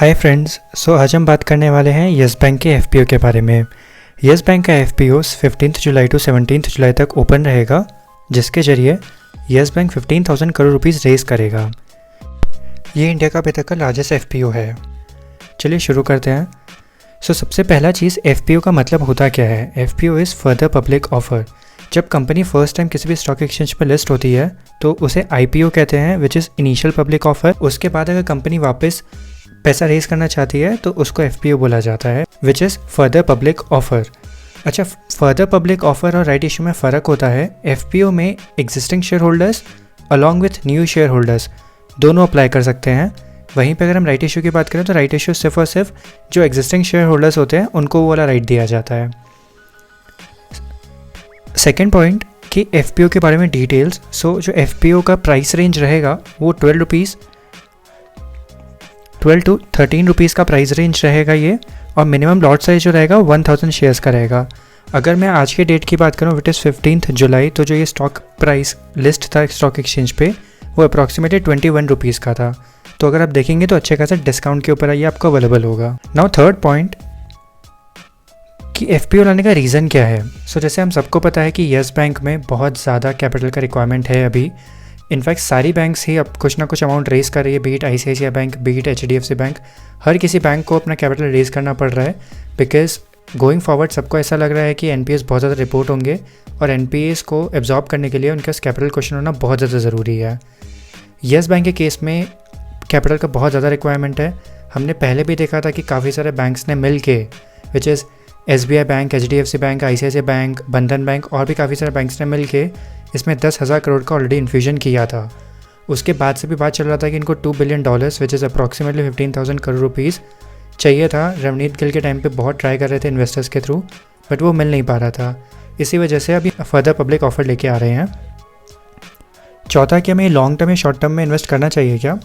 Hi friends, आज हम बात करने वाले हैं येस बैंक के एफपीओ के बारे में। येस बैंक का एफपीओ 15 जुलाई टू 17 जुलाई तक ओपन रहेगा, जिसके जरिए Yes Bank 15,000 crore rupees raise करेगा। ये इंडिया का अभी तक का लार्जेस्ट एफपीओ है। चलिए शुरू करते हैं। सबसे पहला चीज़, एफपीओ का मतलब होता क्या है। FPO is further public offer. जब कंपनी फर्स्ट टाइम किसी भी स्टॉक एक्सचेंज पर लिस्ट होती है तो उसे आईपीओ कहते हैं, which is initial public offer. उसके बाद अगर कंपनी वापस पैसा रेज करना चाहती है तो उसको एफपीओ बोला जाता है, which is further public offer. अच्छा, फर्दर पब्लिक ऑफर और राइट इशू में फ़र्क होता है। एफपीओ में existing share holders along with new share holders दोनों अप्लाई कर सकते हैं। वहीं पर अगर हम राइट इशू की बात करें तो राइट इशू सिर्फ और सिर्फ जो एग्जिस्टिंग शेयर होल्डर्स होते हैं उनको वो वाला राइट दिया जाता है। सेकेंड पॉइंट कि एफपीओ के बारे में डिटेल्स। जो एफपीओ का प्राइस रेंज रहेगा वो 12 to 13 रुपीज़ का प्राइस रेंज रहेगा ये, और मिनिमम लॉट साइज जो रहेगा 1000 शेयर्स का रहेगा। अगर मैं आज के डेट की बात करूँ विट इज़ 15 जुलाई, तो जो ये स्टॉक प्राइस लिस्ट था स्टॉक एक्सचेंज पे वो अप्रॉक्सीमेटली 21 रुपीज़ का था। तो अगर आप देखेंगे तो अच्छे खासा डिस्काउंट के ऊपर ये आपको अवेलेबल होगा। नाउ थर्ड पॉइंट कि एफपीओ लाने का रीज़न क्या है। जैसे हम सबको पता है कि येस बैंक में बहुत ज़्यादा कैपिटल का रिक्वायरमेंट है अभी। इनफैक्ट सारी बैंक्स ही अब कुछ ना कुछ अमाउंट रेज़ कर रही है, beat ICICI bank, beat HDFC bank. हर किसी बैंक को अपना कैपिटल रेज़ करना पड़ रहा है, बिकॉज गोइंग फॉरवर्ड सबको ऐसा लग रहा है कि एनपीएस बहुत ज़्यादा रिपोर्ट होंगे और एनपीएस को एब्जॉर्ब करने के लिए उनके पास कैपिटल क्वेश्चन होना बहुत ज़्यादा ज़रूरी है। येस बैंक के केस में कैपिटल का बहुत ज़्यादा रिक्वायरमेंट है। हमने पहले भी देखा था कि काफ़ी सारे बैंक्स ने मिल के, which is SBI bank, HDFC bank, ICICI bank, बंधन बैंक और भी काफ़ी सारे बैंक्स ने मिल के इसमें 10,000 करोड़ का ऑलरेडी इन्फ्यूजन किया था। उसके बाद से भी बात चल रहा था कि इनको $2 billion which is approximately 15,000 crore rupees चाहिए था। रवनीत गिल के टाइम पे बहुत ट्राई कर रहे थे इन्वेस्टर्स के थ्रू, बट वो मिल नहीं पा रहा था। इसी वजह से अभी फर्दर पब्लिक ऑफर लेके आ रहे हैं। चौथा, कि हमें लॉन्ग टर्म या शॉर्ट टर्म में इन्वेस्ट करना चाहिए क्या।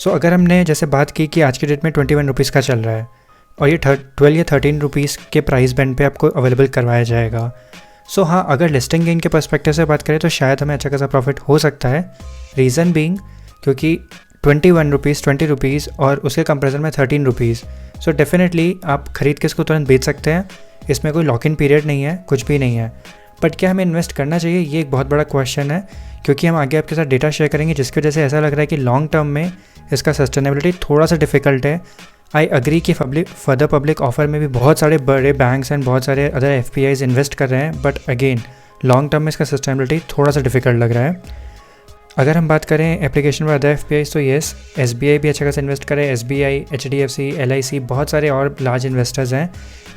अगर हमने जैसे बात की कि आज के डेट में 21 रुपीज़ का चल रहा है और ये 12 या 13 रुपीज़ के प्राइस बैंड पे आपको अवेलेबल करवाया जाएगा। हाँ, अगर लिस्टिंग गेन के पर्सपेक्टिव से बात करें तो शायद हमें अच्छा खासा प्रॉफिट हो सकता है। रीज़न बीइंग क्योंकि 21 रुपीज़, 20 रुपीज़ और उसके कंपेरिजन में 13 रुपीज़। डेफिनेटली आप खरीद के इसको तुरंत बेच सकते हैं। इसमें कोई लॉक इन पीरियड नहीं है, कुछ भी नहीं है। बट क्या हमें इन्वेस्ट करना चाहिए, ये एक बहुत बड़ा क्वेश्चन है, क्योंकि हम आगे आपके साथ डेटा शेयर करेंगे जिसकी वजह से ऐसा लग रहा है कि लॉन्ग टर्म में इसका सस्टेनेबिलिटी थोड़ा सा डिफिकल्ट है। आई अग्री कि फर्दर पब्लिक ऑफर में भी बहुत सारे बड़े बैंक्स एंड बहुत सारे अदर एफपीआईज इन्वेस्ट कर रहे हैं, बट अगेन लॉन्ग टर्म में इसका सस्टेनेबिलिटी थोड़ा सा डिफिकल्ट लग रहा है। अगर हम बात करें एप्लीकेशन पर अदर एफपीआईज तो येस, एसबीआई भी अच्छा खासा इन्वेस्ट कर रहे हैं। एसबीआई, एचडीएफसी, एलआईसी, बहुत सारे और लार्ज इन्वेस्टर्स हैं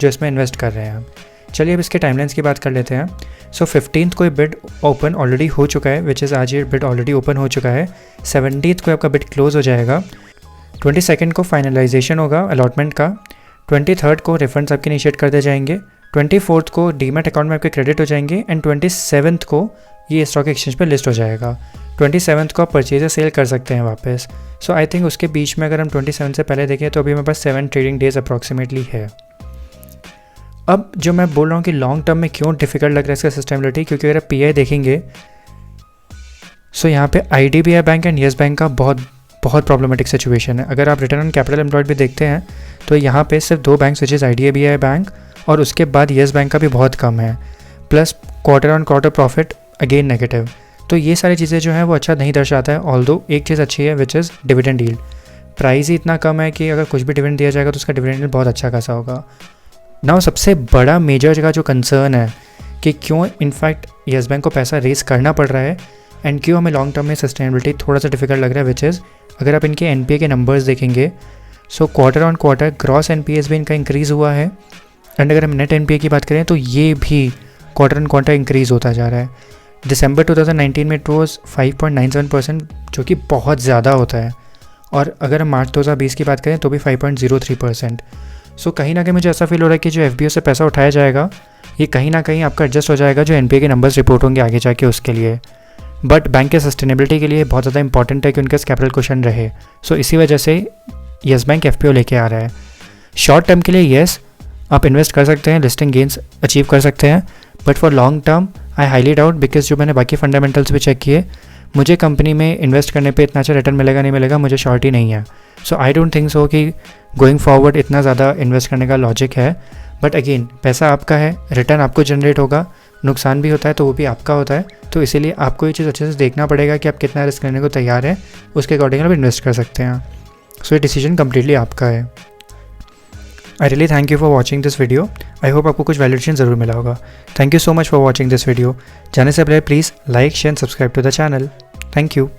जो इसमें इन्वेस्ट कर रहे हैं। चलिए अब इसके टाइमलाइंस की बात कर लेते हैं। 15th को ये बिड ओपन ऑलरेडी हो चुका है, विच इज़ आज ये बिड ऑलरेडी ओपन हो चुका है। 17th को आपका बिड क्लोज हो जाएगा। 22nd को फाइनलाइजेशन होगा अलॉटमेंट का। 23rd को रिफंड्स आपके इनिशिएट कर दिए जाएंगे। 24th को डीमैट अकाउंट में आपके क्रेडिट हो जाएंगे एंड 27th को ये स्टॉक एक्सचेंज पे लिस्ट हो जाएगा। 27th को आप परचेज या सेल कर सकते हैं वापस। आई थिंक उसके बीच में अगर हम 27 से पहले देखें तो अभी मेरे पास 7 ट्रेडिंग डेज अप्रॉक्सीमेटली है। अब जो मैं बोल रहा हूँ कि लॉन्ग टर्म में क्यों डिफिकल्ट लग रहा है इसका सस्टेनेबिलिटी, क्योंकि अगर आप पीआई देखेंगे यहाँ पे IDBI bank and yes Bank का बहुत प्रॉब्लमेटिक सिचुएशन है। अगर आप रिटर्न ऑन कैपिटल एम्प्लॉयड भी देखते हैं तो यहाँ पे सिर्फ 2 bank which is IDBI bank और उसके बाद येस बैंक का भी बहुत कम है, plus quarter on quarter profit again negative. तो ये सारी चीज़ें जो हैं वो अच्छा नहीं दर्शाता है। ऑल्दो एक चीज़ अच्छी है which is dividend yield. Price ही इतना कम है कि अगर कुछ भी डिविडेंड दिया जाएगा तो उसका डिविडेंड यील्ड बहुत अच्छा खासा होगा। नाउ सबसे बड़ा मेजर जगह जो कंसर्न है कि क्यों इनफैक्ट येस बैंक को पैसा रेज करना पड़ रहा है एंड क्यों हमें लॉन्ग टर्म में सस्टेनेबिलिटी थोड़ा सा डिफिकल्ट लग रहा है, विच इज़ अगर आप इनके एनपीए के नंबर्स देखेंगे quarter on quarter gross NPS भी इनका इंक्रीज़ हुआ है एंड अगर हम नेट एनपीए की बात करें तो ये भी क्वार्टर ऑन क्वार्टर इंक्रीज़ होता जा रहा है। दिसंबर 2019 में इट वॉज 5.97%, जो कि बहुत ज़्यादा होता है, और अगर हम मार्च 2020 की बात करें तो भी 5.03%। कहीं ना कहीं मुझे ऐसा फील हो रहा है कि जो एफबीओ से पैसा उठाया जाएगा ये कहीं ना कहीं आपका एडजस्ट हो जाएगा जो एनपीए के नंबर्स रिपोर्ट होंगे आगे जाके उसके लिए। बट बैंक के सस्टेनेबिलिटी के लिए बहुत ज़्यादा इंपॉर्टेंट है कि उनके कैपिटल क्वेश्चन रहे। इसी वजह से येस बैंक एफपीओ लेके आ रहा है। शॉर्ट टर्म के लिए येस आप इन्वेस्ट कर सकते हैं, लिस्टिंग गेंस अचीव कर सकते हैं, but for long term I highly doubt, because जो मैंने बाकी फंडामेंटल्स भी चेक किए, मुझे कंपनी में इन्वेस्ट करने पे इतना अच्छा रिटर्न मिलेगा नहीं मिलेगा, मुझे श्योरिटी नहीं है। सो आई डोंट थिंक सो कि गोइंग फॉरवर्ड इतना ज़्यादा इन्वेस्ट करने का लॉजिक है। बट अगेन पैसा आपका है, रिटर्न आपको जनरेट होगा, नुकसान भी होता है तो वो भी आपका होता है। तो इसीलिए आपको ये चीज़ अच्छे से देखना पड़ेगा कि आप कितना रिस्क करने को तैयार हैं, उसके अकॉर्डिंग आप इन्वेस्ट कर सकते हैं। सो ये डिसीजन कम्प्लीटली आपका है। I really thank you for watching this video. I hope आपको कुछ वैल्यूएशन ज़रूर मिला होगा। Thank you so much for watching this video. जाने से पहले please like share and subscribe to the channel. Thank you.